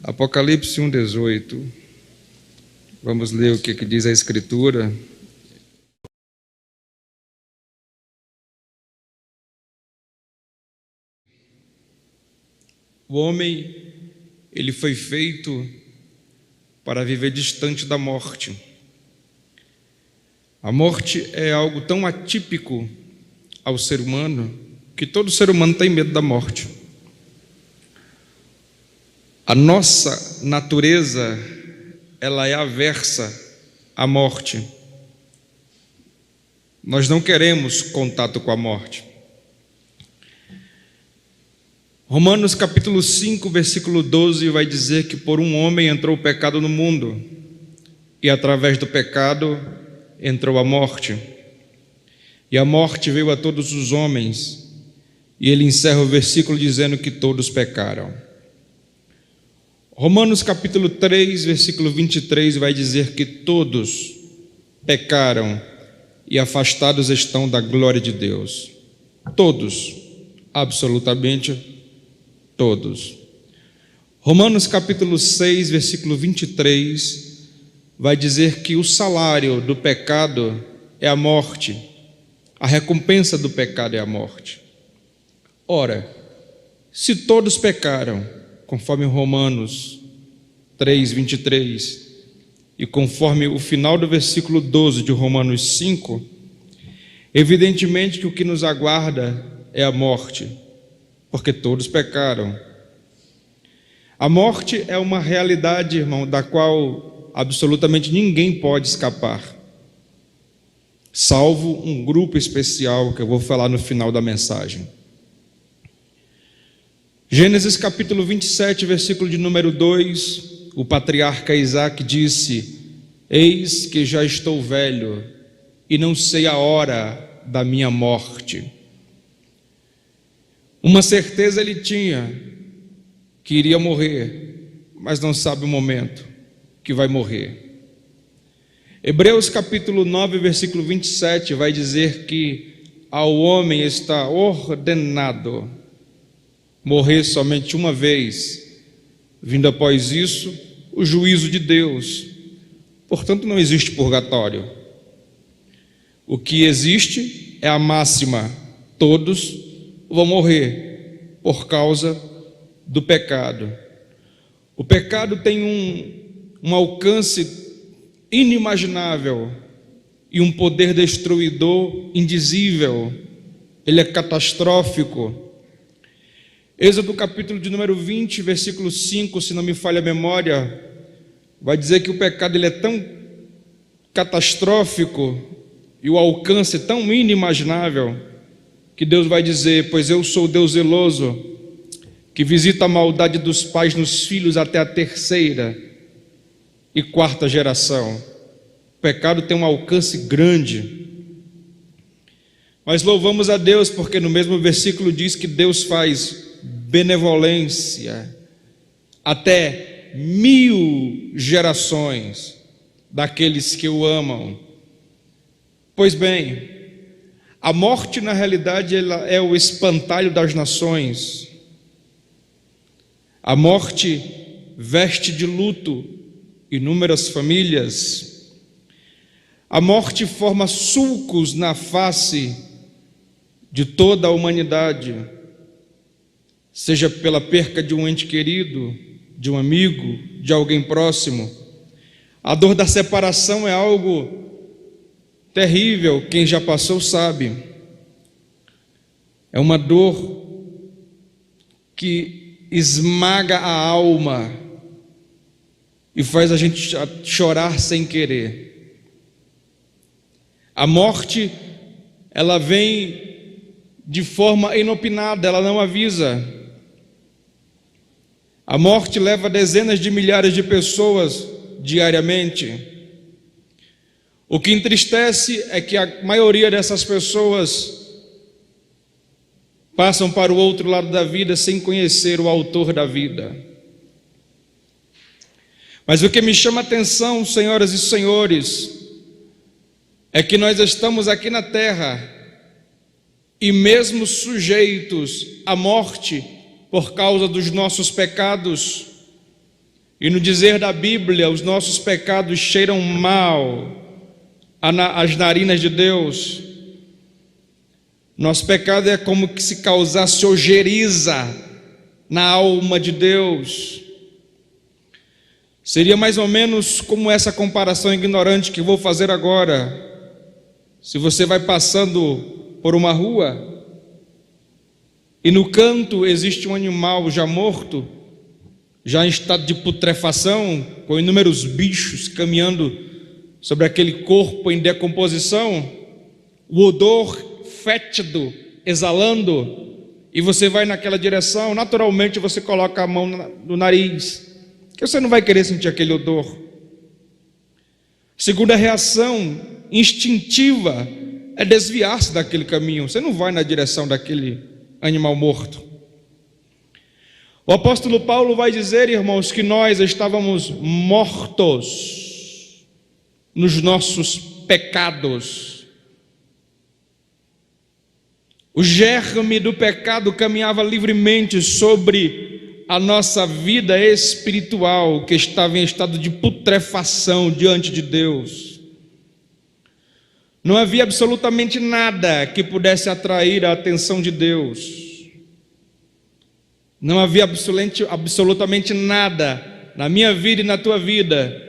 Apocalipse 1:18. Vamos ler o que diz a Escritura. O homem, ele foi feito para viver distante da morte. A morte é algo tão atípico ao ser humano que todo ser humano tem medo da morte. A nossa natureza, ela é aversa à morte. Nós não queremos contato com a morte. Romanos capítulo 5, versículo 12 vai dizer que por um homem entrou o pecado no mundo, e através do pecado entrou a morte. E a morte veio a todos os homens, e ele encerra o versículo dizendo que todos pecaram. Romanos capítulo 3, versículo 23 vai dizer que todos pecaram e afastados estão da glória de Deus. Todos, absolutamente todos. Romanos capítulo 6, versículo 23 vai dizer que o salário do pecado é a morte, a recompensa do pecado é a morte. Ora, se todos pecaram, conforme Romanos 3, 23, e conforme o final do versículo 12 de Romanos 5, evidentemente que o que nos aguarda é a morte, porque todos pecaram. A morte é uma realidade, irmão, da qual absolutamente ninguém pode escapar, salvo um grupo especial que eu vou falar no final da mensagem. Gênesis capítulo 27, versículo de número 2, o patriarca Isaac disse: eis que já estou velho e não sei a hora da minha morte. Uma certeza ele tinha, que iria morrer, mas não sabe o momento que vai morrer. Hebreus capítulo 9, versículo 27 vai dizer que ao homem está ordenado morrer somente uma vez, vindo após isso o juízo de Deus. Portanto, não existe purgatório. O que existe é a máxima: todos vão morrer por causa do pecado. O pecado tem um alcance inimaginável e um poder destruidor indizível. Ele é catastrófico. Êxodo capítulo de número 20, versículo 5, se não me falha a memória, vai dizer que o pecado ele é tão catastrófico e o alcance tão inimaginável que Deus vai dizer: pois eu sou Deus zeloso, que visita a maldade dos pais nos filhos até a 3ª e 4ª geração. O pecado tem um alcance grande. Mas louvamos a Deus porque no mesmo versículo diz que Deus faz benevolência até 1000 gerações daqueles que o amam. Pois bem, a morte na realidade ela é o espantalho das nações. A morte veste de luto inúmeras famílias. A morte forma sulcos na face de toda a humanidade, seja pela perca de um ente querido, de um amigo, de alguém próximo. A dor da separação é algo terrível, quem já passou sabe. É uma dor que esmaga a alma e faz a gente chorar sem querer. A morte, ela vem de forma inopinada, ela não avisa. A morte leva dezenas de milhares de pessoas diariamente. O que entristece é que a maioria dessas pessoas passam para o outro lado da vida sem conhecer o autor da vida. Mas o que me chama a atenção, senhoras e senhores, é que nós estamos aqui na terra e mesmo sujeitos à morte por causa dos nossos pecados, E no dizer da Bíblia, os nossos pecados cheiram mal às narinas de Deus. Nosso pecado é como que se causasse ojeriza na alma de Deus. Seria mais ou menos como essa comparação ignorante que vou fazer agora. Se você vai passando por uma rua e no canto existe um animal já morto, já em estado de putrefação, com inúmeros bichos caminhando sobre aquele corpo em decomposição, o odor fétido exalando, e você vai naquela direção, naturalmente você coloca a mão no nariz, porque você não vai querer sentir aquele odor. Segunda reação instintiva é desviar-se daquele caminho. Você não vai na direção daquele animal morto. O apóstolo Paulo vai dizer, irmãos, que nós estávamos mortos nos nossos pecados. O germe do pecado caminhava livremente sobre a nossa vida espiritual, que estava em estado de putrefação diante de Deus. Não havia absolutamente nada que pudesse atrair a atenção de Deus. Não havia absolutamente nada na minha vida e na tua vida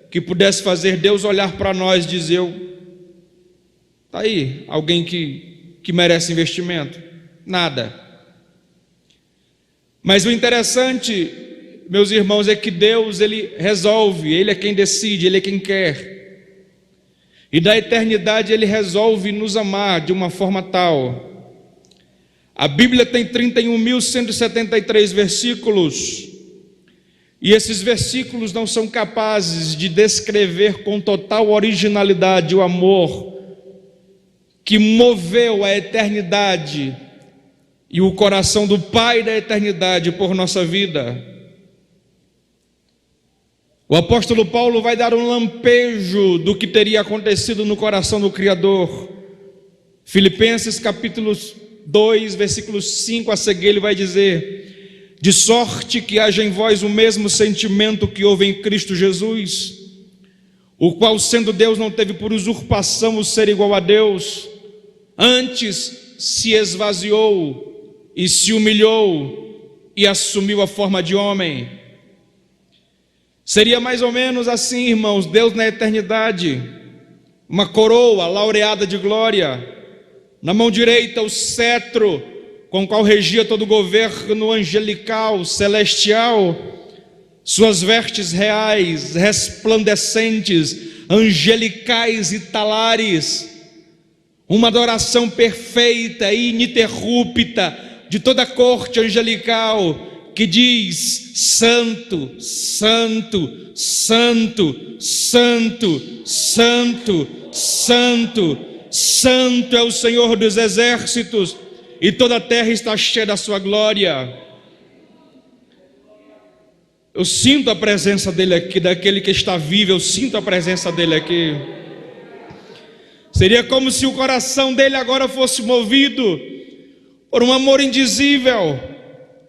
que pudesse fazer Deus olhar para nós e dizer: está aí alguém que merece investimento. Nada. Mas o interessante, meus irmãos, é que Deus, Ele resolve, Ele é quem decide, Ele é quem quer. E da eternidade Ele resolve nos amar de uma forma tal. A Bíblia tem 31.173 versículos, e esses versículos não são capazes de descrever com total originalidade o amor que moveu a eternidade e o coração do Pai da eternidade por nossa vida. O apóstolo Paulo vai dar um lampejo do que teria acontecido no coração do Criador. Filipenses capítulo 2, versículos 5 a seguir, ele vai dizer: de sorte que haja em vós o mesmo sentimento que houve em Cristo Jesus, o qual, sendo Deus, não teve por usurpação o ser igual a Deus, antes se esvaziou e se humilhou e assumiu a forma de homem. Seria mais ou menos assim, irmãos, Deus na eternidade, uma coroa laureada de glória, na mão direita o cetro com o qual regia todo o governo angelical, celestial, suas vestes reais, resplandecentes, angelicais e talares, uma adoração perfeita e ininterrupta de toda a corte angelical, que diz: Santo, Santo, Santo, Santo, Santo, Santo, Santo é o Senhor dos exércitos, e toda a terra está cheia da sua glória. Eu sinto a presença dele aqui, daquele que está vivo, eu sinto a presença dele aqui. Seria como se o coração dele agora fosse movido por um amor indizível,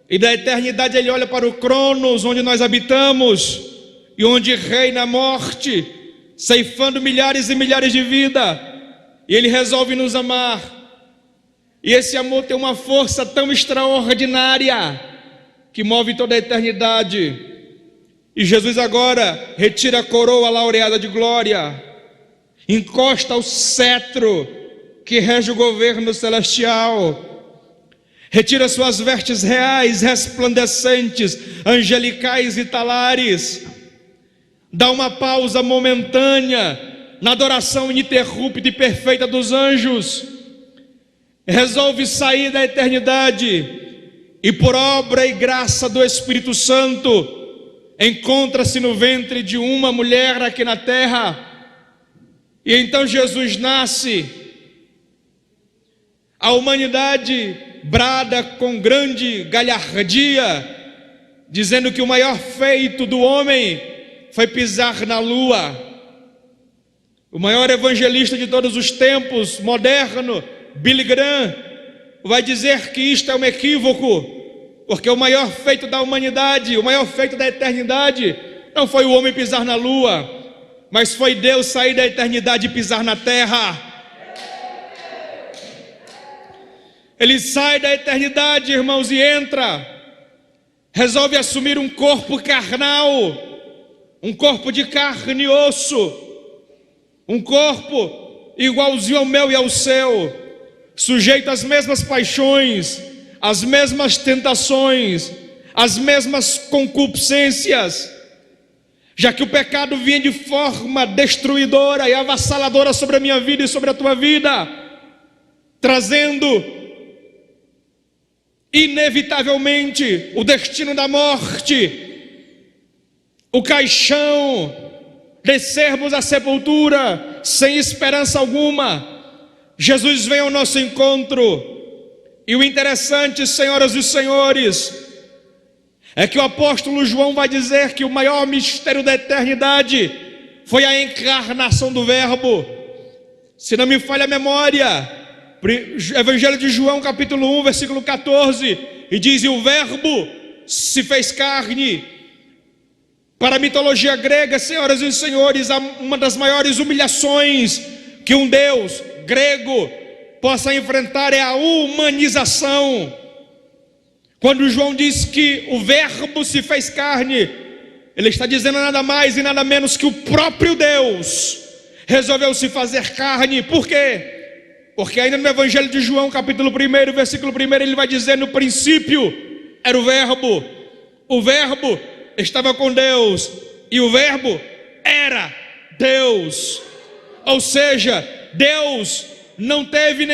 e da eternidade ele olha para o Cronos, onde nós habitamos, e onde reina a morte, ceifando milhares e milhares de vidas, e ele resolve nos amar, e esse amor tem uma força tão extraordinária, que move toda a eternidade, e Jesus agora retira a coroa laureada de glória, encosta o cetro que rege o governo celestial, retira suas vestes reais, resplandecentes, angelicais e talares, dá uma pausa momentânea na adoração ininterrupta e perfeita dos anjos, resolve sair da eternidade e, por obra e graça do Espírito Santo, encontra-se no ventre de uma mulher aqui na terra. E então Jesus nasce. A humanidade brada com grande galhardia, dizendo que o maior feito do homem foi pisar na lua. O maior evangelista de todos os tempos, moderno, Billy Graham, vai dizer que isto é um equívoco, porque o maior feito da humanidade, o maior feito da eternidade, Não foi o homem pisar na lua, mas foi Deus sair da eternidade e pisar na terra. Ele sai da eternidade, irmãos, e entra, resolve assumir um corpo carnal, um corpo de carne e osso, um corpo igualzinho ao meu e ao seu, sujeito às mesmas paixões, às mesmas tentações, às mesmas concupiscências, já que o pecado vinha de forma destruidora e avassaladora sobre a minha vida e sobre a tua vida, trazendo inevitavelmente o destino da morte, o caixão, descermos à sepultura sem esperança alguma. Jesus vem ao nosso encontro, e o interessante, senhoras e senhores, é que o apóstolo João vai dizer que o maior mistério da eternidade foi a encarnação do Verbo. Se não me falha a memória, Evangelho de João, capítulo 1, versículo 14, e diz: e o Verbo se fez carne. Para a mitologia grega, senhoras e senhores, uma das maiores humilhações que um Deus grego possa enfrentar é a humanização. Quando João diz que o Verbo se fez carne, ele está dizendo nada mais e nada menos que o próprio Deus resolveu se fazer carne. Por quê? Porque ainda no Evangelho de João, capítulo 1, versículo 1, ele vai dizer: no princípio era o Verbo estava com Deus, e o Verbo era Deus. Ou seja, Deus não teve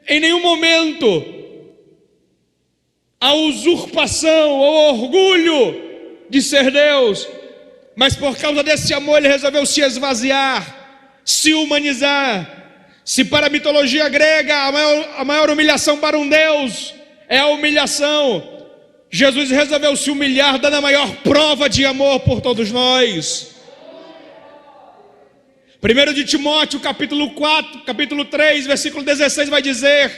em nenhum momento a usurpação ou orgulho de ser Deus, mas por causa desse amor ele resolveu se esvaziar, se humanizar. Se para a mitologia grega a maior humilhação para um Deus é a humilhação, Jesus resolveu se humilhar, dando a maior prova de amor por todos nós. 1 de Timóteo, capítulo 3, versículo 16 vai dizer: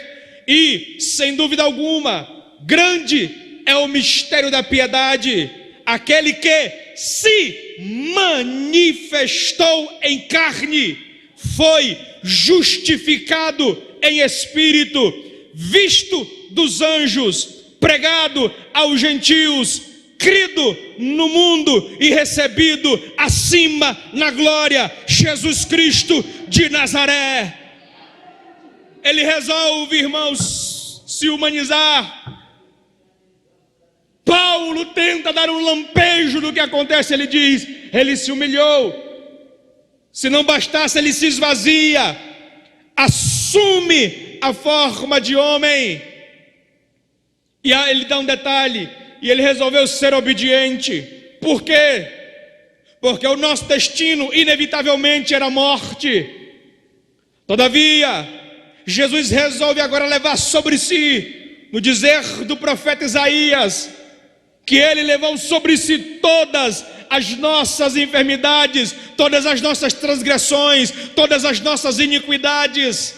e, sem dúvida alguma, grande é o mistério da piedade, aquele que se manifestou em carne, foi justificado em espírito, visto dos anjos, pregado aos gentios, crido no mundo e recebido acima na glória, Jesus Cristo de Nazaré. Ele resolve, irmãos, se humanizar. Paulo tenta dar um lampejo do que acontece. Ele diz: ele se humilhou. Se não bastasse, ele se esvazia, assume a forma de homem. E aí ele dá um detalhe: e ele resolveu ser obediente. Por quê? Porque o nosso destino inevitavelmente era a morte. Todavia, Jesus resolve agora levar sobre si, no dizer do profeta Isaías, que ele levou sobre si todas as nossas enfermidades, todas as nossas transgressões, todas as nossas iniquidades.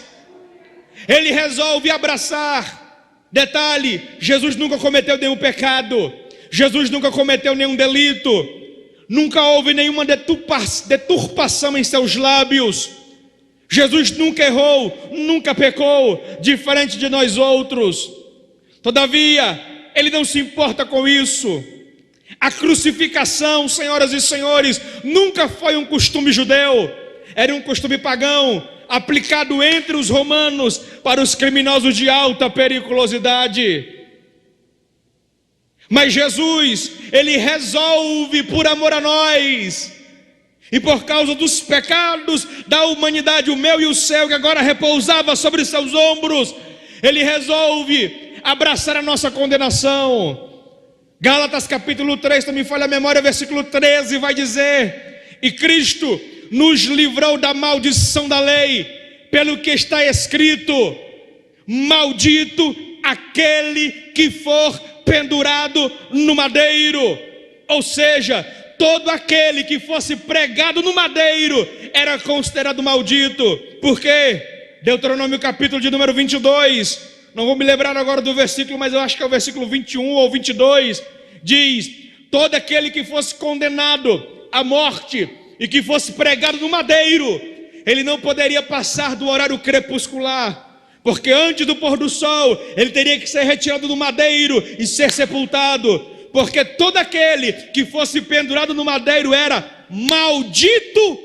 Ele resolve abraçar. Detalhe: Jesus nunca cometeu nenhum pecado, Jesus nunca cometeu nenhum delito, nunca houve nenhuma deturpação em seus lábios. Jesus nunca errou, nunca pecou, diferente de nós outros. Todavia, ele não se importa com isso. A crucificação, senhoras e senhores, nunca foi um costume judeu, era um costume pagão, aplicado entre os romanos para os criminosos de alta periculosidade. Mas Jesus, ele resolve, por amor a nós, e por causa dos pecados da humanidade, o meu e o seu, que agora repousava sobre seus ombros, ele resolve abraçar a nossa condenação. Gálatas capítulo 3, não me falha a memória, versículo 13 vai dizer: e Cristo nos livrou da maldição da lei, pelo que está escrito: maldito aquele que for pendurado no madeiro. Ou seja, todo aquele que fosse pregado no madeiro era considerado maldito. Por quê? Deuteronômio capítulo de número 22, não vou me lembrar agora do versículo, mas eu acho que é o versículo 21 ou 22, diz: todo aquele que fosse condenado à morte e que fosse pregado no madeiro, ele não poderia passar do horário crepuscular, porque antes do pôr do sol, ele teria que ser retirado do madeiro e ser sepultado, porque todo aquele que fosse pendurado no madeiro era maldito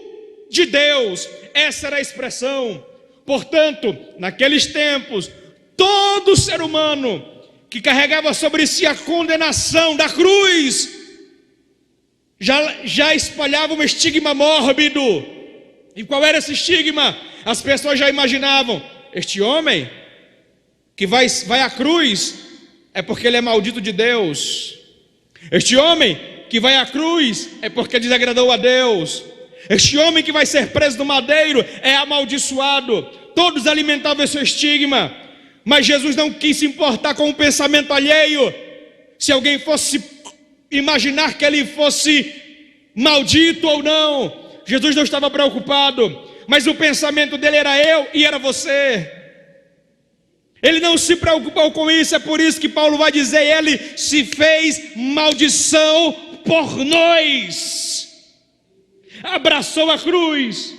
de Deus. Essa era a expressão. Portanto, naqueles tempos, todo ser humano que carregava sobre si a condenação da cruz já espalhava um estigma mórbido. E qual era esse estigma? As pessoas já imaginavam: este homem que vai à cruz é porque ele é maldito de Deus. Este homem que vai à cruz é porque desagradou a Deus. Este homem que vai ser preso no madeiro é amaldiçoado. Todos alimentavam esse estigma, mas Jesus não quis se importar com o pensamento alheio. Se alguém fosse imaginar que ele fosse maldito ou não, Jesus não estava preocupado, mas o pensamento dele era eu e era você. Ele não se preocupou com isso. É por isso que Paulo vai dizer: ele se fez maldição por nós, abraçou a cruz.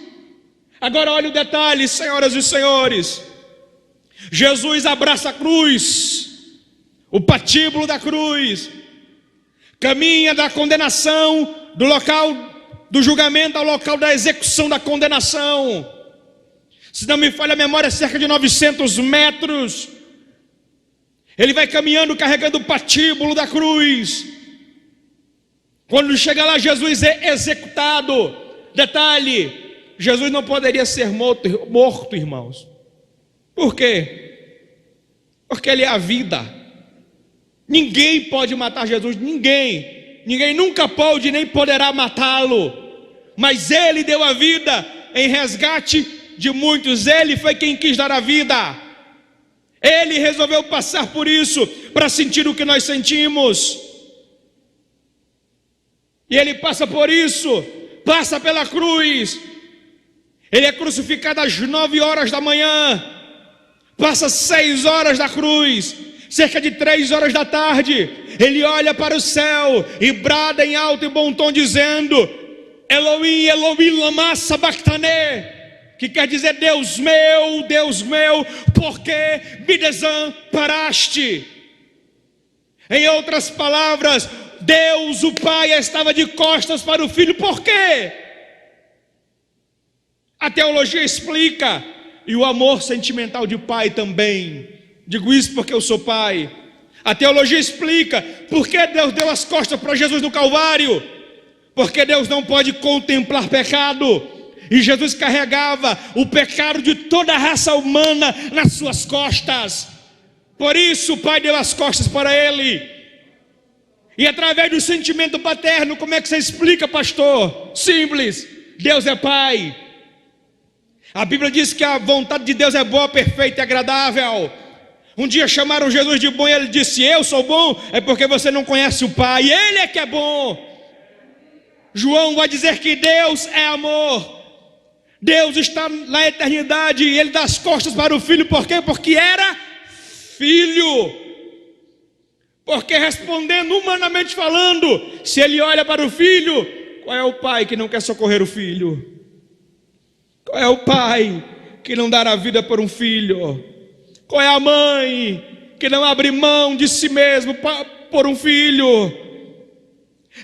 Agora olha o detalhe, senhoras e senhores. Jesus abraça a cruz, o patíbulo da cruz, caminha da condenação, do local do julgamento ao local da execução da condenação. Se não me falha a memória, cerca de 900 metros. Ele vai caminhando carregando o patíbulo da cruz. Quando chega lá, Jesus é executado. Detalhe: Jesus não poderia ser morto, irmãos. Por quê? Porque ele é a vida. Ninguém pode matar Jesus, ninguém nunca pode nem poderá matá-lo, mas ele deu a vida em resgate de muitos. Ele foi quem quis dar a vida. Ele resolveu passar por isso para sentir o que nós sentimos. E ele passa por isso, passa pela cruz. Ele é crucificado às 9 horas da manhã, passa 6 horas da cruz, cerca de 3 horas da tarde, ele olha para o céu e brada em alto e bom tom dizendo: Elohim, Elohim, lama sabachthani, que quer dizer: Deus meu, por que me desamparaste? Em outras palavras, Deus, o Pai, estava de costas para o Filho. Por quê? A teologia explica, e o amor sentimental de pai também. Digo isso porque eu sou pai. A teologia explica por que Deus deu as costas para Jesus no Calvário. Porque Deus não pode contemplar pecado, e Jesus carregava o pecado de toda a raça humana nas suas costas. Por isso o Pai deu as costas para ele. E através do sentimento paterno, como é que você explica, pastor? Simples: Deus é Pai. A Bíblia diz que a vontade de Deus é boa, perfeita e agradável. Um dia chamaram Jesus de bom e ele disse: eu sou bom, é porque você não conhece o Pai, ele é que é bom. João vai dizer que Deus é amor. Deus está na eternidade e ele dá as costas para o Filho. Por quê? Porque era filho. Porque, respondendo humanamente falando, se ele olha para o Filho, qual é o pai que não quer socorrer o filho? Qual é o pai que não dará a vida por um filho? Qual é a mãe que não abre mão de si mesmo por um filho?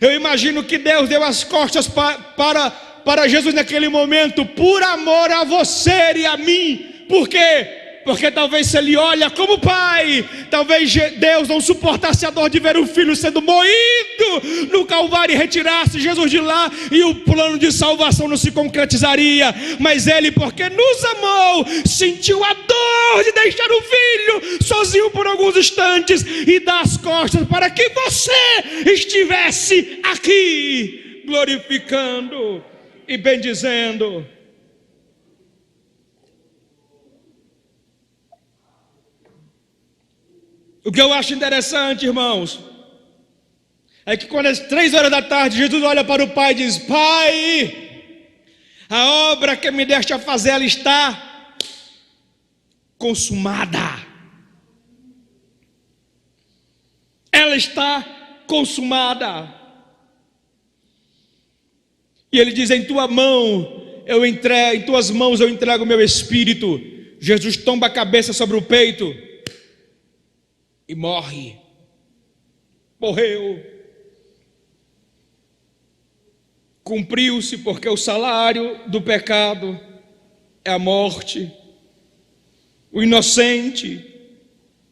Eu imagino que Deus deu as costas para Jesus naquele momento, por amor a você e a mim. Por quê? Porque talvez se ele olha como pai, talvez Deus não suportasse a dor de ver o filho sendo moído no Calvário e retirasse Jesus de lá, e o plano de salvação não se concretizaria. Mas ele, porque nos amou, sentiu a dor de deixar o filho sozinho por alguns instantes e dar as costas para que você estivesse aqui, glorificando e bendizendo. O que eu acho interessante, irmãos, é que quando às 3 horas da tarde, Jesus olha para o Pai e diz: Pai, a obra que me deste a fazer, ela está consumada. Ela está consumada. E ele diz: em tua mão eu entrego, em tuas mãos eu entrego o meu espírito. Jesus tomba a cabeça sobre o peito e morre. Morreu. Cumpriu-se, porque o salário do pecado é a morte. O inocente,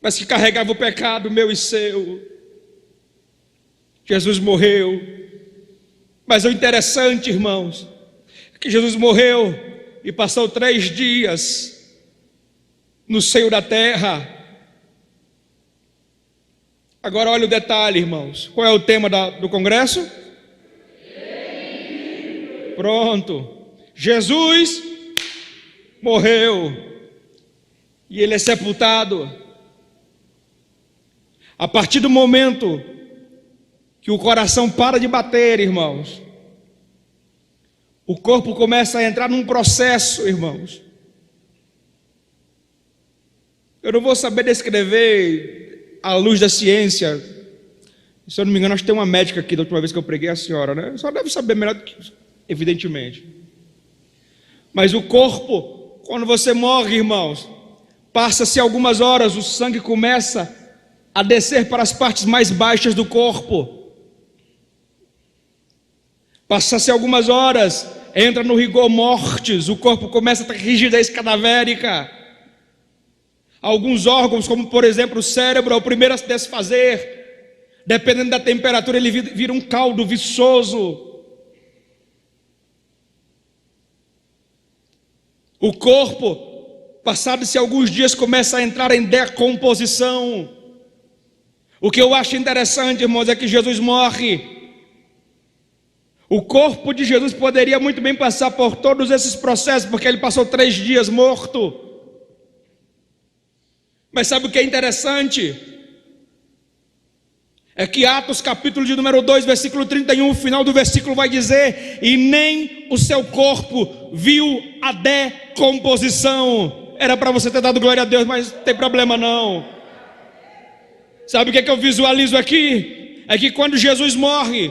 mas que carregava o pecado meu e seu, Jesus morreu. Mas o interessante, irmãos, é que Jesus morreu e passou 3 dias no seio da terra. Agora olha o detalhe, irmãos. Qual é o tema do congresso? Pronto. Jesus morreu e ele é sepultado. A partir do momento que o coração para de bater, irmãos, o corpo começa a entrar num processo, irmãos. Eu não vou saber descrever à luz da ciência. Se eu não me engano, acho que tem uma médica aqui da última vez que eu preguei, a senhora, né? Só deve saber melhor do que isso, evidentemente. Mas o corpo, quando você morre, irmãos, passa-se algumas horas, o sangue começa a descer para as partes mais baixas do corpo. Passa-se algumas horas, entra no rigor mortis, o corpo começa a ter rigidez cadavérica. Alguns órgãos, como por exemplo o cérebro, é o primeiro a se desfazer. Dependendo da temperatura, ele vira um caldo viçoso. O corpo, passados-se alguns dias, começa a entrar em decomposição. O que eu acho interessante, irmãos, é que Jesus morre. O corpo de Jesus poderia muito bem passar por todos esses processos, porque ele passou 3 dias morto. Mas sabe o que é interessante? É que Atos capítulo de número 2, versículo 31, o final do versículo vai dizer: e nem o seu corpo viu a decomposição. Era para você ter dado glória a Deus, mas não tem problema não. Sabe o que é que eu visualizo aqui? É que quando Jesus morre,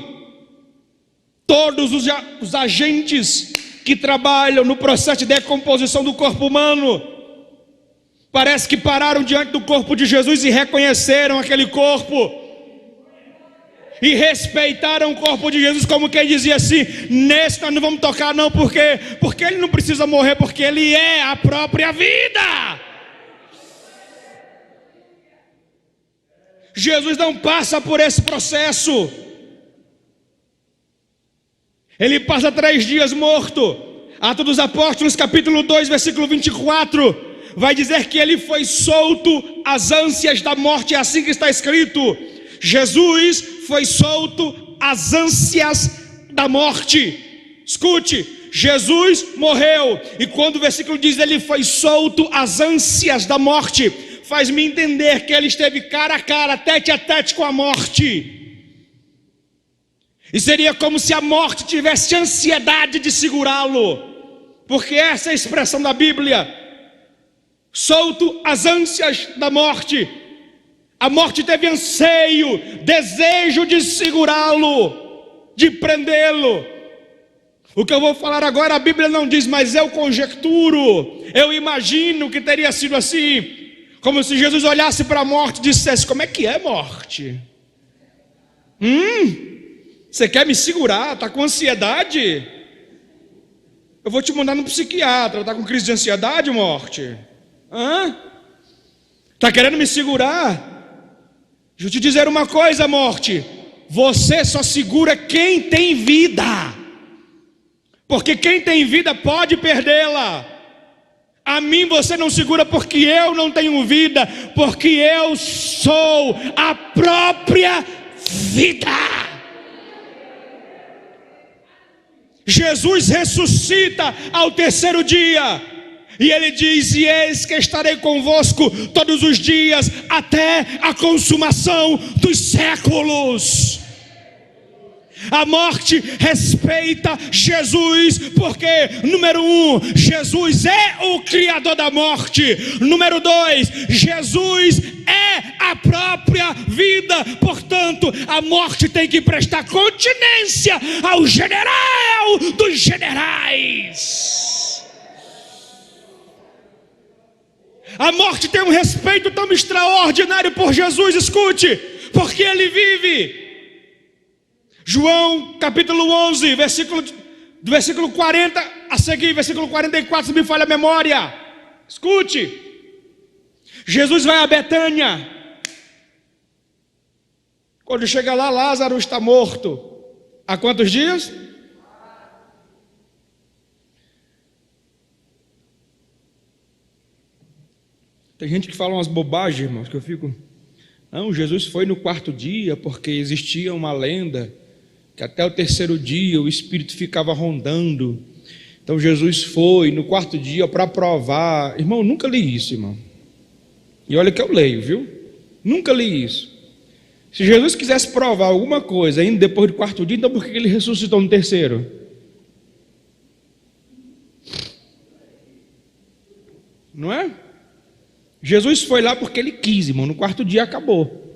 todos os agentes que trabalham no processo de decomposição do corpo humano, parece que pararam diante do corpo de Jesus e reconheceram aquele corpo, e respeitaram o corpo de Jesus, como quem dizia assim: nesse nós não vamos tocar não, porque ele não precisa morrer, porque ele é a própria vida. Jesus não passa por esse processo. Ele passa 3 dias morto. Atos dos Apóstolos capítulo 2, versículo 24, vai dizer que ele foi solto às ânsias da morte. É assim que está escrito: Jesus foi solto às ânsias da morte. Escute, Jesus morreu, e quando o versículo diz ele foi solto às ânsias da morte, faz-me entender que ele esteve cara a cara, tete a tete com a morte. E seria como se a morte tivesse ansiedade de segurá-lo, porque essa é a expressão da Bíblia: solto às ânsias da morte. A morte teve anseio, desejo de segurá-lo, de prendê-lo. O que eu vou falar agora, a Bíblia não diz, mas eu conjecturo, eu imagino que teria sido assim, como se Jesus olhasse para a morte e dissesse: como é que é, morte? Você quer me segurar? Está com ansiedade? Eu vou te mandar no psiquiatra. Está com crise de ansiedade, morte? Está querendo me segurar? Deixa eu te dizer uma coisa, morte: você só segura quem tem vida, porque quem tem vida pode perdê-la. A mim você não segura, porque eu não tenho vida, porque eu sou a própria vida. Jesus ressuscita ao 3º dia, e ele diz: e eis que estarei convosco todos os dias, até a consumação dos séculos. A morte respeita Jesus, porque, número 1, Jesus é o criador da morte. Número 2, Jesus é a própria vida. Portanto, a morte tem que prestar continência ao general dos generais. A morte tem um respeito tão extraordinário por Jesus, escute, porque ele vive. João capítulo 11, do versículo 40 a seguir, versículo 44, se me falha a memória. Escute, Jesus vai a Betânia. Quando chega lá, Lázaro está morto. Há quantos dias? Tem gente que fala umas bobagens, irmãos, que eu fico... Não, Jesus foi no 4º dia, porque existia uma lenda que até o 3º dia o Espírito ficava rondando. Então Jesus foi no 4º dia para provar. Irmão, nunca li isso, irmão. E olha que eu leio, viu? Nunca li isso. Se Jesus quisesse provar alguma coisa ainda depois do 4º dia, então por que ele ressuscitou no 3º? Não é? Jesus foi lá porque ele quis, irmão. No 4º dia acabou.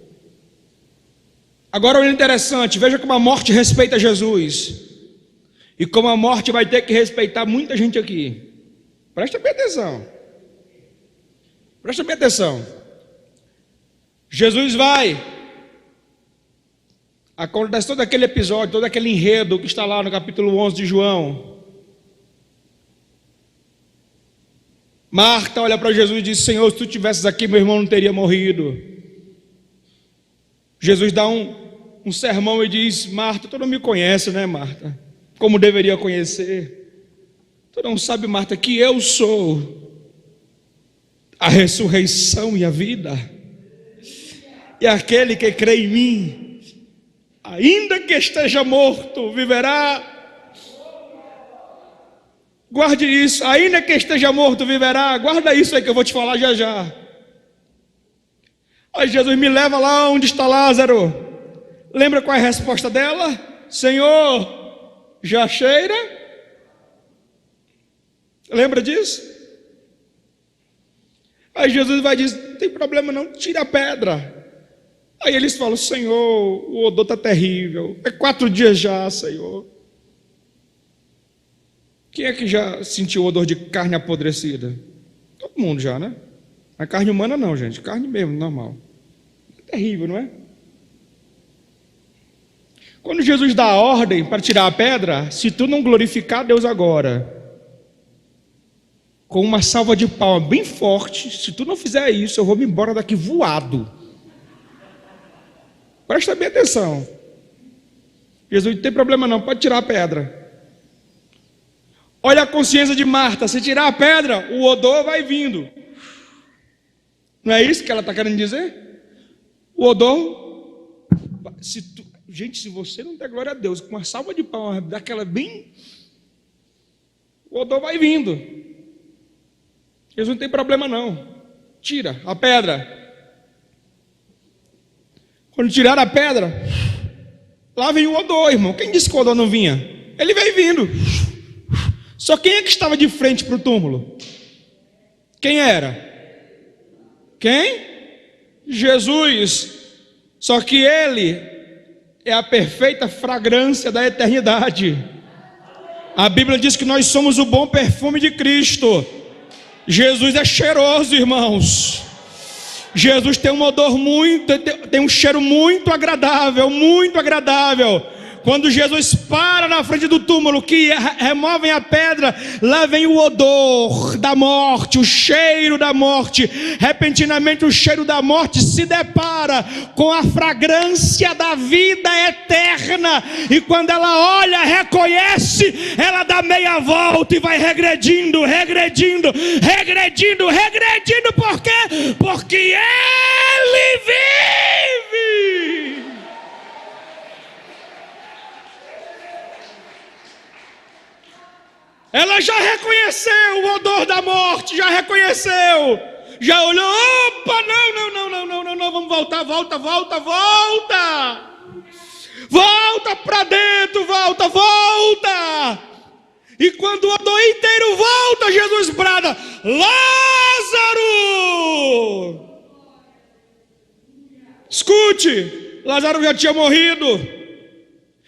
Agora olha interessante, veja como a morte respeita Jesus. E como a morte vai ter que respeitar muita gente aqui. Presta bem atenção. Presta bem atenção. Jesus vai. Acontece todo aquele episódio, todo aquele enredo que está lá no capítulo 11 de João. Marta olha para Jesus e diz: Senhor, se tu estivesses aqui, meu irmão não teria morrido. Jesus dá um sermão e diz: Marta, tu não me conhece, né, Marta? Como deveria conhecer. Tu não sabe, Marta, que eu sou a ressurreição e a vida. E aquele que crê em mim, ainda que esteja morto, viverá. Guarde isso, ainda que esteja morto, viverá. Guarda isso aí que eu vou te falar já já. Aí Jesus me leva lá onde está Lázaro. Lembra qual é a resposta dela? Senhor, já cheira? Lembra disso? Aí Jesus vai dizer: não tem problema não, tira a pedra. Aí eles falam: Senhor, o odor está terrível. É 4 dias já, Senhor. Quem é que já sentiu o odor de carne apodrecida? Todo mundo já, né? A carne humana não, gente. Carne mesmo, normal. É terrível, não é? Quando Jesus dá a ordem para tirar a pedra, se tu não glorificar Deus agora, com uma salva de palmas bem forte, se tu não fizer isso, eu vou me embora daqui voado. Presta bem atenção. Jesus, não tem problema não, pode tirar a pedra. Olha a consciência de Marta: se tirar a pedra, o odor vai vindo. Não é isso que ela está querendo dizer? O odor, gente, se você não der glória a Deus, com uma salva de palmas daquela bem, o odor vai vindo. Jesus, não tem problema não, tira a pedra. Quando tirar a pedra, lá vem o odor, irmão. Quem disse que o odor não vinha? Ele veio vindo. Só quem é que estava de frente para o túmulo? Quem era? Quem? Jesus. Só que ele é a perfeita fragrância da eternidade. A Bíblia diz que nós somos o bom perfume de Cristo. Jesus é cheiroso, irmãos. Jesus tem um odor tem um cheiro muito agradável, muito agradável. Quando Jesus para na frente do túmulo, que removem a pedra, lá vem o odor da morte, o cheiro da morte. Repentinamente o cheiro da morte se depara com a fragrância da vida eterna. E quando ela olha, reconhece, ela dá meia volta e vai regredindo, regredindo, regredindo, regredindo. Por quê? Porque Ele vive. Ela já reconheceu o odor da morte, já reconheceu, já olhou: opa, não, vamos voltar, volta. volta para dentro, volta, volta. E quando o andor inteiro volta, Jesus brada: Lázaro! Escute, Lázaro já tinha morrido,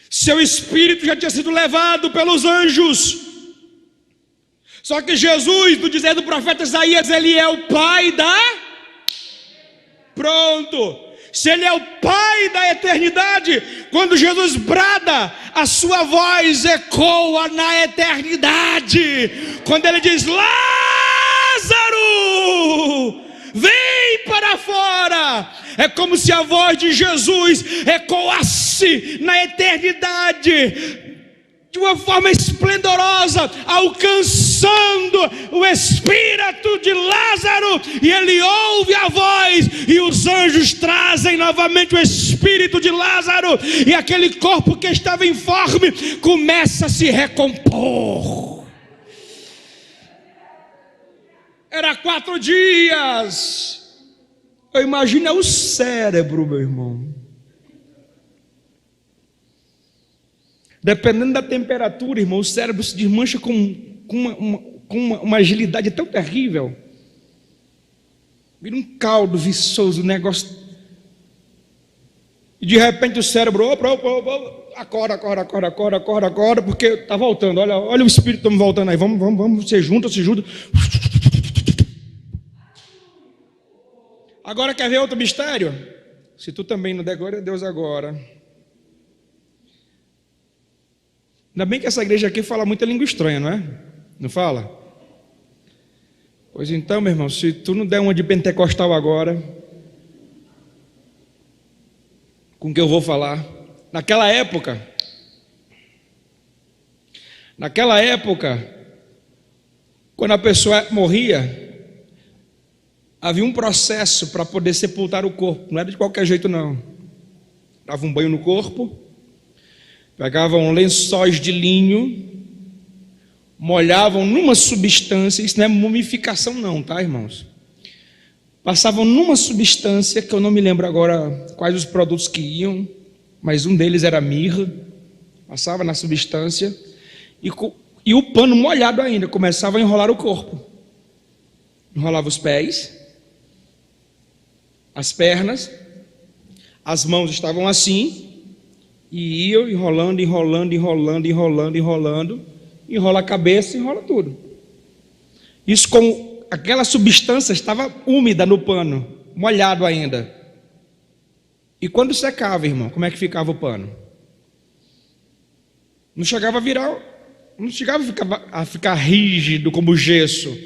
seu espírito já tinha sido levado pelos anjos. Só que Jesus, no dizer do profeta Isaías, ele é o pai da... Pronto. Se ele é o pai da eternidade, quando Jesus brada, a sua voz ecoa na eternidade. Quando ele diz: Lázaro, vem para fora, é como se a voz de Jesus ecoasse na eternidade, de uma forma esplendorosa, alcançando o espírito de Lázaro, e ele ouve a voz, e os anjos trazem novamente o espírito de Lázaro, e aquele corpo que estava informe começa a se recompor. Era 4 dias. Eu imagino o cérebro, meu irmão. Dependendo da temperatura, irmão, o cérebro se desmancha com uma agilidade tão terrível. Vira um caldo viçoso, um negócio. E de repente o cérebro, opa, acorda, porque está voltando. Olha o espírito me voltando aí. Vamos, se junta. Agora quer ver outro mistério? Se tu também não der glória a Deus agora. Ainda bem que essa igreja aqui fala muita língua estranha, não é? Não fala? Pois então, meu irmão, se tu não der uma de pentecostal agora, com o que eu vou falar. Naquela época, quando a pessoa morria, havia um processo para poder sepultar o corpo. Não era de qualquer jeito, não. Dava um banho no corpo, pegavam lençóis de linho, molhavam numa substância. Isso não é mumificação não, tá, irmãos? Passavam numa substância, que eu não me lembro agora quais os produtos que iam, mas um deles era mirra. Passava na substância, e o pano molhado ainda, começava a enrolar o corpo. Enrolava os pés, as pernas, as mãos estavam assim, e iam enrolando, enrola a cabeça, enrola tudo. Isso com aquela substância estava úmida no pano, molhado ainda. E quando secava, irmão, como é que ficava o pano? Não chegava a virar, não chegava a ficar rígido como gesso,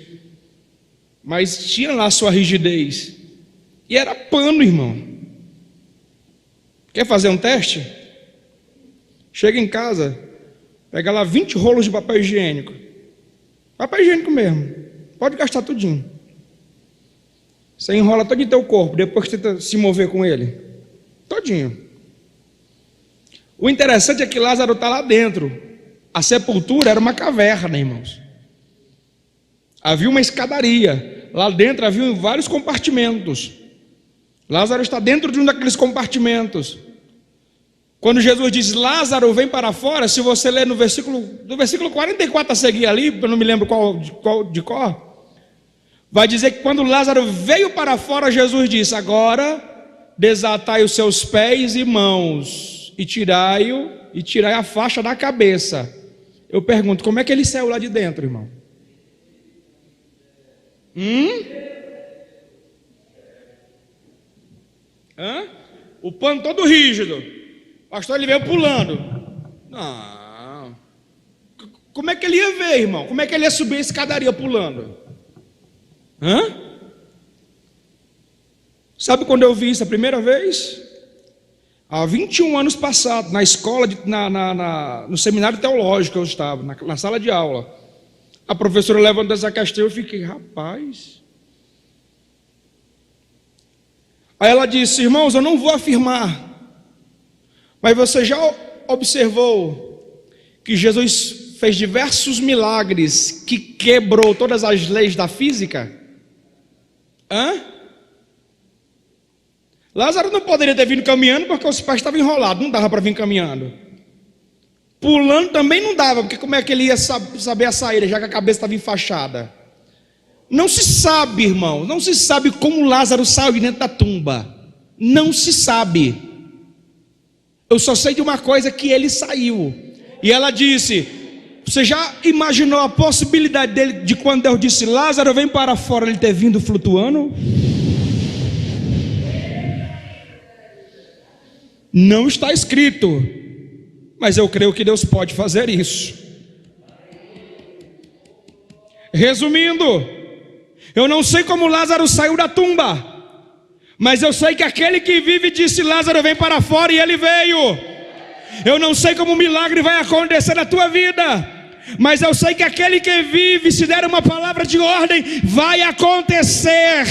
mas tinha lá a sua rigidez. E era pano, irmão. Quer fazer um teste? Chega em casa, pega lá 20 rolos de papel higiênico. Papel higiênico mesmo. Pode gastar tudinho. Você enrola todo o teu corpo, depois tenta se mover com ele. Todinho. O interessante é que Lázaro está lá dentro. A sepultura era uma caverna, irmãos. Havia uma escadaria. Lá dentro havia vários compartimentos. Lázaro está dentro de um daqueles compartimentos. Quando Jesus diz: Lázaro, vem para fora, se você ler no versículo 44 a seguir ali, eu não me lembro qual de cor, vai dizer que quando Lázaro veio para fora, Jesus disse: agora desatai os seus pés e mãos, e tirai a faixa da cabeça. Eu pergunto, como é que ele saiu lá de dentro, irmão? O pano todo rígido. O pastor, ele veio pulando. Não. Como é que ele ia ver, irmão? Como é que ele ia subir a escadaria pulando? Sabe quando eu vi isso a primeira vez? Há 21 anos passados, na escola, no seminário teológico eu estava, na sala de aula. A professora levantou essa questão e eu fiquei, rapaz. Aí ela disse: irmãos, eu não vou afirmar, mas você já observou que Jesus fez diversos milagres que quebrou todas as leis da física? Lázaro não poderia ter vindo caminhando porque os pés estavam enrolados, não dava para vir caminhando. Pulando também não dava, porque como é que ele ia saber a saída, já que a cabeça estava enfaixada? Não se sabe, irmão, não se sabe como Lázaro saiu de dentro da tumba. Não se sabe. Eu só sei de uma coisa, que ele saiu. E ela disse: você já imaginou a possibilidade dele, de quando Deus disse, Lázaro vem para fora, ele ter vindo flutuando? Não está escrito, mas eu creio que Deus pode fazer isso. Resumindo, eu não sei como Lázaro saiu da tumba, mas eu sei que aquele que vive disse, Lázaro vem para fora, e ele veio. Eu não sei como o milagre vai acontecer na tua vida, mas eu sei que aquele que vive, se der uma palavra de ordem, vai acontecer.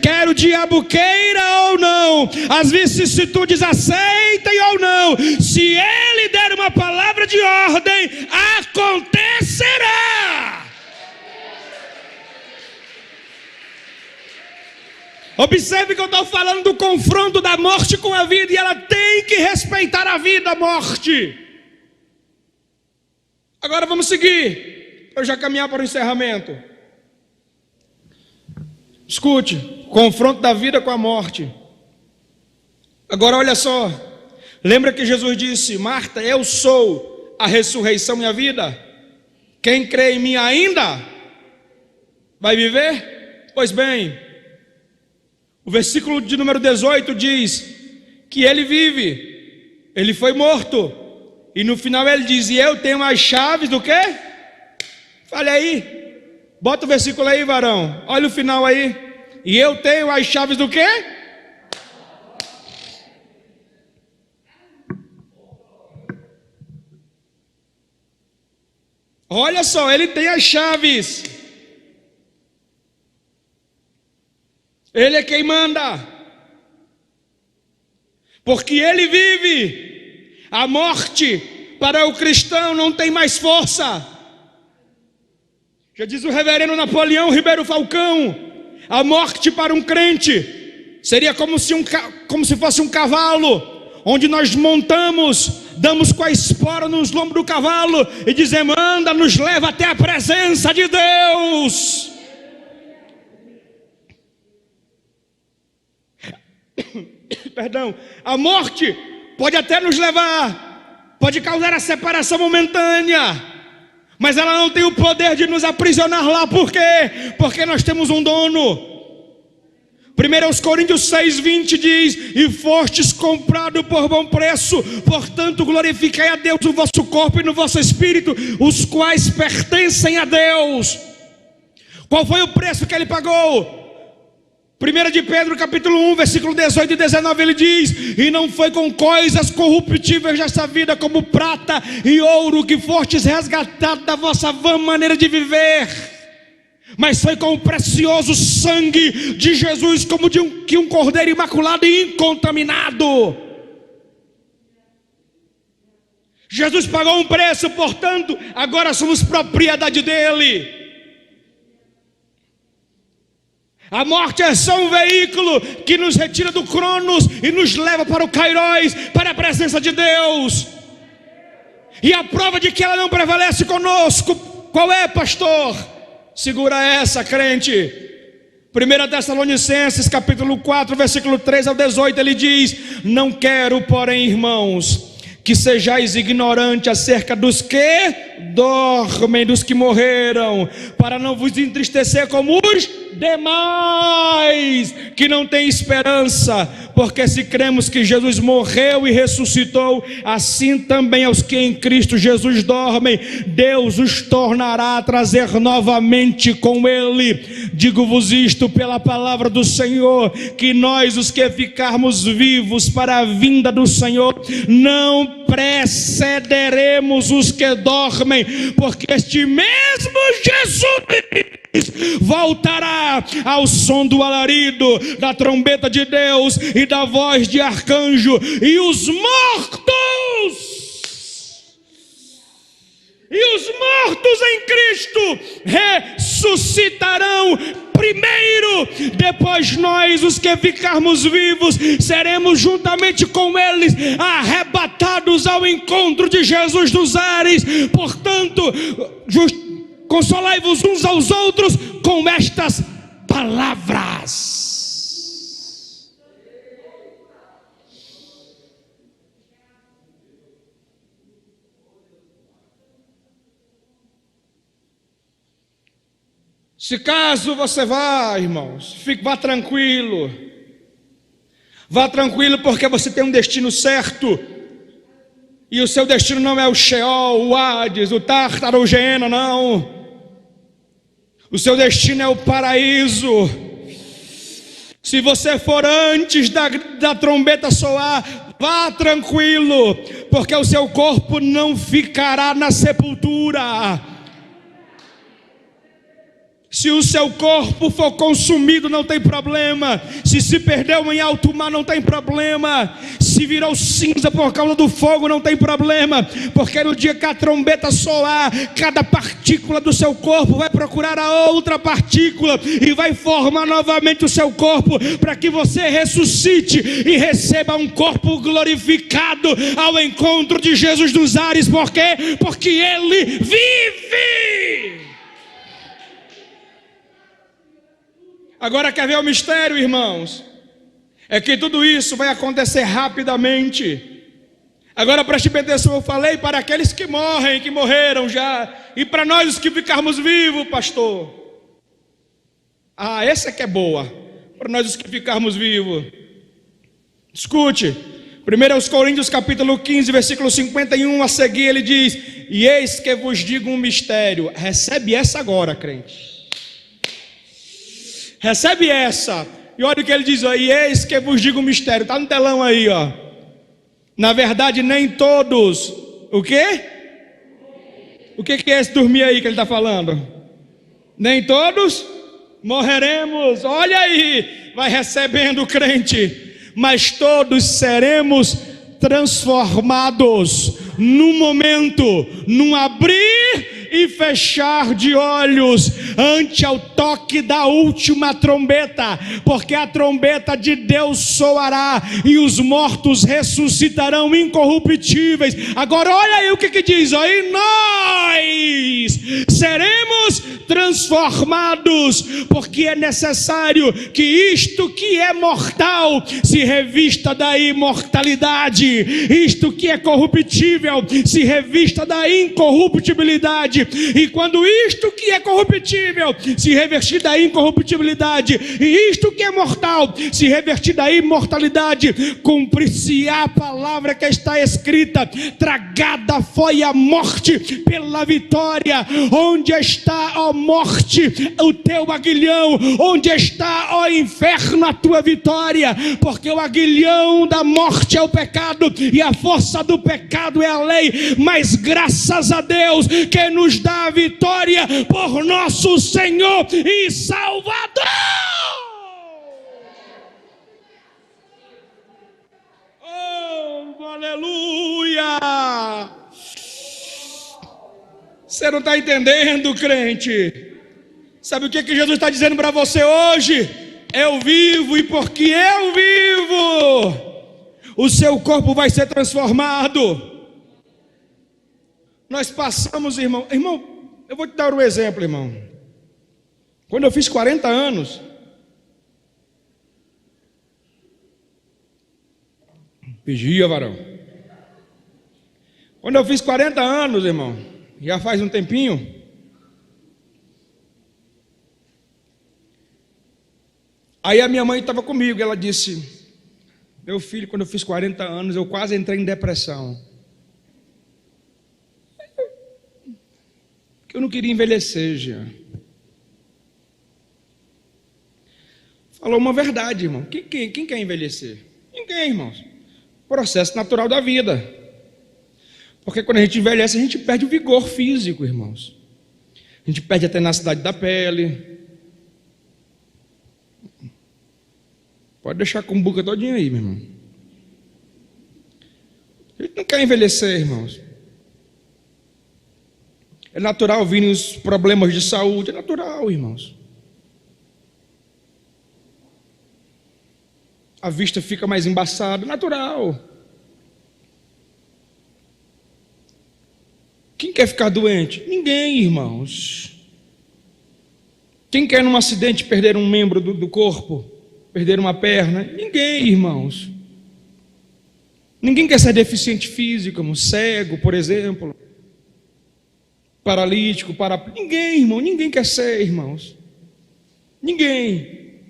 Quer o diabo queira ou não, as vicissitudes aceitem ou não, se ele der uma palavra de ordem, acontecerá. Observe que eu estou falando do confronto da morte com a vida, e ela tem que respeitar a vida, a morte. Agora vamos seguir, eu já caminhar para o encerramento. Escute, confronto da vida com a morte. Agora olha só, lembra que Jesus disse, Marta, eu sou a ressurreição e a vida, quem crê em mim ainda vai viver? Pois bem, o versículo de número 18 diz que ele vive, ele foi morto, e no final ele diz, e eu tenho as chaves do quê? Fale aí, bota o versículo aí, varão, olha o final aí, e eu tenho as chaves do quê? Olha só, ele tem as chaves, ele é quem manda, porque ele vive. A morte para o cristão não tem mais força. Já diz o reverendo Napoleão Ribeiro Falcão, a morte para um crente seria como se fosse um cavalo, onde nós montamos, damos com a espora nos lombos do cavalo e dizemos, anda, nos leva até a presença de Deus. Perdão, a morte pode até nos levar, pode causar a separação momentânea, mas ela não tem o poder de nos aprisionar lá. Por quê? Porque nós temos um dono. 1 Coríntios 6:20 diz, e fostes comprado por bom preço, portanto glorificai a Deus no vosso corpo e no vosso espírito, os quais pertencem a Deus. Qual foi o preço que ele pagou? 1 de Pedro capítulo 1, versículo 18 e 19, ele diz, e não foi com coisas corruptíveis desta vida, como prata e ouro, que fostes resgatados da vossa vã maneira de viver, mas foi com o precioso sangue de Jesus, como de um cordeiro imaculado e incontaminado. Jesus pagou um preço, portanto, agora somos propriedade dele. A morte é só um veículo que nos retira do Cronos e nos leva para o Kairos, para a presença de Deus. E a prova de que ela não prevalece conosco, qual é, pastor? Segura essa, crente. 1 Tessalonicenses capítulo 4, versículo 3 ao 18, ele diz, não quero, porém, irmãos, que sejais ignorantes acerca dos que dormem, dos que morreram, para não vos entristecer como os demais, que não têm esperança, porque se cremos que Jesus morreu e ressuscitou, assim também aos que em Cristo Jesus dormem, Deus os tornará a trazer novamente com Ele. Digo-vos isto pela palavra do Senhor, que nós, os que ficarmos vivos para a vinda do Senhor, não precederemos os que dormem, porque este mesmo Jesus voltará ao som do alarido, da trombeta de Deus e da voz de arcanjo, e os mortos em Cristo ressuscitarão primeiro, depois nós, os que ficarmos vivos, seremos juntamente com eles arrebatados ao encontro de Jesus dos ares. Portanto, consolai-vos uns aos outros com estas palavras. Se caso você vá, irmãos, vá tranquilo. Vá tranquilo, porque você tem um destino certo. E o seu destino não é o Sheol, o Hades, o Tártaro, o Geena, não. O seu destino é o paraíso. Se você for antes da trombeta soar, vá tranquilo, porque o seu corpo não ficará na sepultura. Se o seu corpo for consumido, não tem problema. Se perdeu em alto mar, não tem problema. Se virou cinza por causa do fogo, não tem problema. Porque no dia que a trombeta soar, cada partícula do seu corpo vai procurar a outra partícula e vai formar novamente o seu corpo, para que você ressuscite e receba um corpo glorificado ao encontro de Jesus dos ares. Por quê? Porque Ele vive. Agora, quer ver o mistério, irmãos? É que tudo isso vai acontecer rapidamente. Agora preste bem atenção, eu falei para aqueles que morrem, que morreram já, e para nós os que ficarmos vivos, pastor. Essa é que é boa, para nós os que ficarmos vivos. Escute, 1 Coríntios capítulo 15, versículo 51 a seguir, ele diz: e eis que vos digo um mistério. Recebe essa agora, crente. Recebe essa. E olha o que ele diz aí: eis que vos digo um mistério. Está no telão aí, ó. Na verdade, nem todos. O quê? O que é esse dormir aí que ele está falando? Nem todos morreremos. Olha aí, vai recebendo, crente. Mas todos seremos transformados num momento, num abrir e fechar de olhos, ante ao toque da última trombeta, porque a trombeta de Deus soará e os mortos ressuscitarão incorruptíveis. Agora olha aí o que diz aí: nós seremos transformados, porque é necessário que isto que é mortal se revista da imortalidade, isto que é corruptível se revista da incorruptibilidade. E quando isto que é corruptível se revestir da incorruptibilidade, e isto que é mortal se revestir da imortalidade, cumprir-se-á a palavra que está escrita: tragada foi a morte pela vitória. Onde está, ó morte, o teu aguilhão? Onde está, ó inferno, a tua vitória? Porque o aguilhão da morte é o pecado, e a força do pecado é a lei. Mas graças a Deus que nos dá a vitória por nosso Senhor e Salvador. Oh, aleluia! Você não está entendendo, crente? Sabe o que Jesus está dizendo para você hoje? Eu vivo, e porque eu vivo, o seu corpo vai ser transformado. Nós passamos, irmão, eu vou te dar um exemplo, irmão. Quando eu fiz 40 anos, vigia, varão. Quando eu fiz 40 anos, irmão, já faz um tempinho, aí a minha mãe estava comigo, ela disse: meu filho, quando eu fiz 40 anos, eu quase entrei em depressão. Eu não queria envelhecer, Jean. Falou uma verdade, irmão. Quem quer envelhecer? Ninguém, irmãos. Processo natural da vida. Porque quando a gente envelhece, a gente perde o vigor físico, irmãos. A gente perde a tenacidade da pele. Pode deixar a cumbuca todinha aí, meu irmão. A gente não quer envelhecer, irmãos. É natural virem os problemas de saúde, é natural, irmãos. a vista fica mais embaçada, natural. Quem quer ficar doente? Ninguém, irmãos. Quem quer num acidente perder um membro do corpo, perder uma perna? Ninguém, irmãos. Ninguém quer ser deficiente físico, como cego, por exemplo, paralítico, ninguém, irmão, ninguém quer ser, irmãos. Ninguém.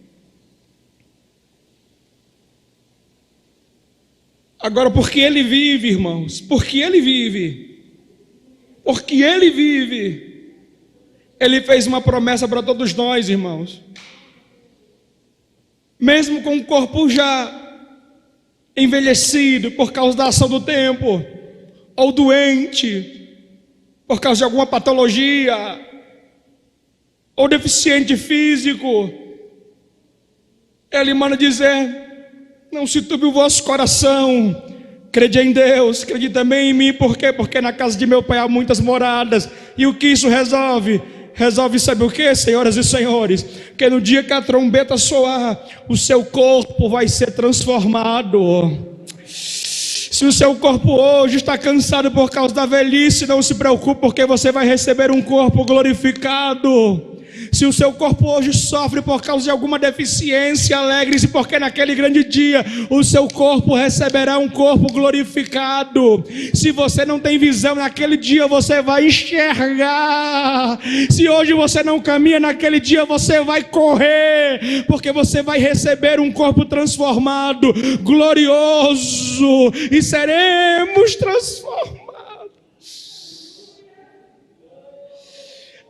Agora, porque ele vive, irmãos, porque ele vive, ele fez uma promessa para todos nós, irmãos. Mesmo com o corpo já envelhecido por causa da ação do tempo, ou doente, por causa de alguma patologia, ou deficiente físico, ele manda dizer: não se turbe o vosso coração, crede em Deus, crede também em mim. Por quê? Porque na casa de meu pai há muitas moradas. E o que isso resolve? Resolve, sabe o que, senhoras e senhores? Que no dia que a trombeta soar, o seu corpo vai ser transformado. Se o seu corpo hoje está cansado por causa da velhice, não se preocupe, porque você vai receber um corpo glorificado. Se o seu corpo hoje sofre por causa de alguma deficiência, alegre-se, porque naquele grande dia o seu corpo receberá um corpo glorificado. Se você não tem visão, naquele dia você vai enxergar. Se hoje você não caminha, naquele dia você vai correr, porque você vai receber um corpo transformado, glorioso, e seremos transformados.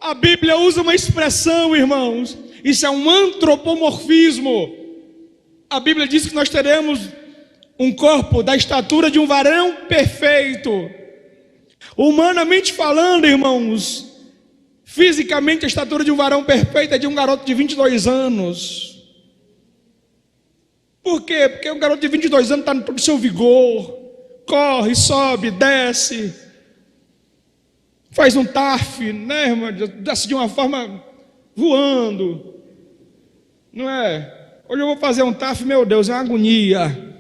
A Bíblia usa uma expressão, irmãos, isso é um antropomorfismo. A Bíblia diz que nós teremos um corpo da estatura de um varão perfeito. Humanamente falando, irmãos, fisicamente a estatura de um varão perfeito é de um garoto de 22 anos. Por quê? Porque um garoto de 22 anos está no todo o seu vigor, corre, sobe, desce, faz um TAF, né, irmã? Desce de uma forma voando, não é? Hoje eu vou fazer um TAF, meu Deus, é uma agonia.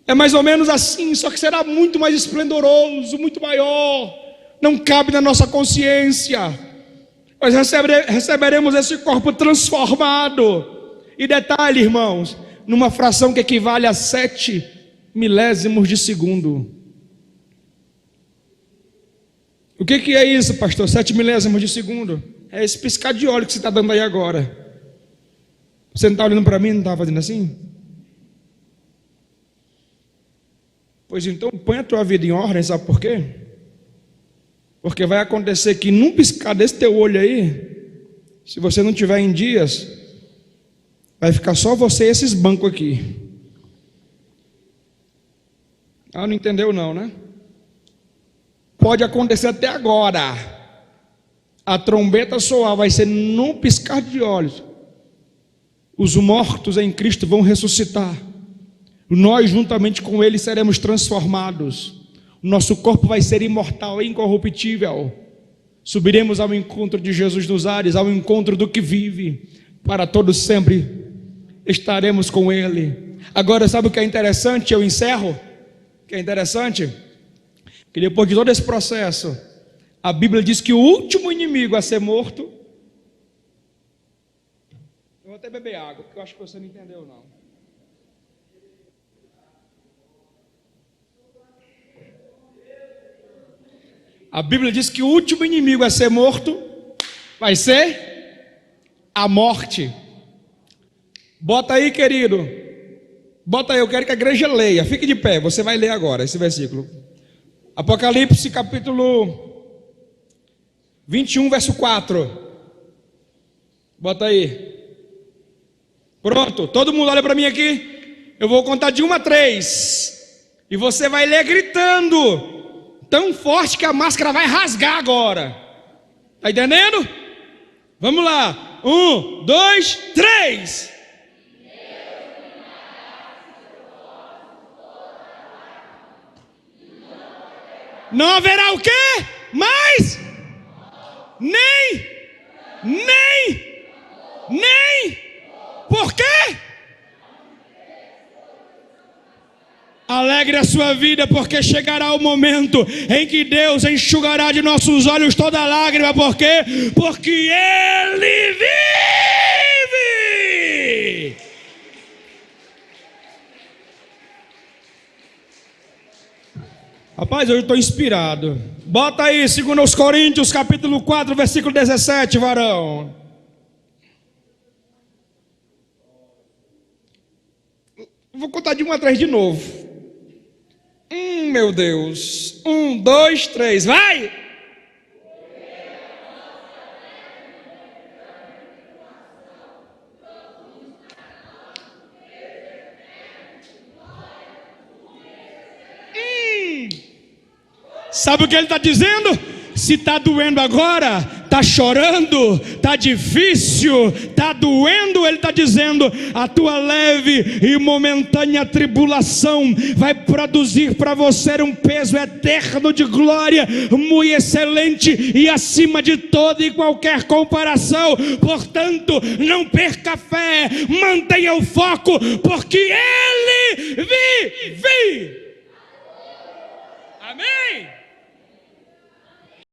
É mais ou menos assim, só que será muito mais esplendoroso, muito maior. Não cabe na nossa consciência. Nós receberemos esse corpo transformado. E detalhe, irmãos, numa fração que equivale a 7 milésimos de segundo. O que é isso, pastor? 7 milésimos de segundo? É esse piscar de olho que você está dando aí agora. Você não está olhando para mim, não está fazendo assim? Pois então, põe a tua vida em ordem, sabe por quê? Porque vai acontecer que num piscar desse teu olho aí, se você não tiver em dias, vai ficar só você e esses bancos aqui. Ah, não entendeu não, né? Pode acontecer até agora. A trombeta soar, vai ser num piscar de olhos. Os mortos em Cristo vão ressuscitar. Nós juntamente com Ele seremos transformados. O nosso corpo vai ser imortal, incorruptível. Subiremos ao encontro de Jesus nos ares, ao encontro do que vive. Para todos sempre estaremos com Ele. Agora, sabe o que é interessante? Eu encerro. O que é interessante? Que depois de todo esse processo, a Bíblia diz que o último inimigo a ser morto... Eu vou até beber água, porque eu acho que você não entendeu não. A Bíblia diz que o último inimigo a ser morto vai ser a morte. Bota aí, querido. Bota aí, eu quero que a igreja leia. Fique de pé, você vai ler agora esse versículo. Apocalipse capítulo 21, verso 4. Bota aí. Pronto, todo mundo olha para mim aqui. Eu vou contar de 1 a 3. E você vai ler gritando, tão forte que a máscara vai rasgar agora. Está entendendo? Vamos lá. 1, 2, 3. Não haverá o quê? Mais? Nem. Por quê? alegre a sua vida, porque chegará o momento em que Deus enxugará de nossos olhos toda lágrima. Por quê? Porque Ele vive. Rapaz, eu estou inspirado. Bota aí, 2 Coríntios, capítulo 4, versículo 17, varão. Vou contar de 1 a 3 de novo. Meu Deus. 1, 2, 3, vai! Sabe o que ele está dizendo? Se está doendo agora, está chorando, está difícil, está doendo, ele está dizendo: a tua leve e momentânea tribulação vai produzir para você um peso eterno de glória, muito excelente e acima de toda e qualquer comparação. Portanto, não perca a fé, mantenha o foco, porque Ele vive. Amém?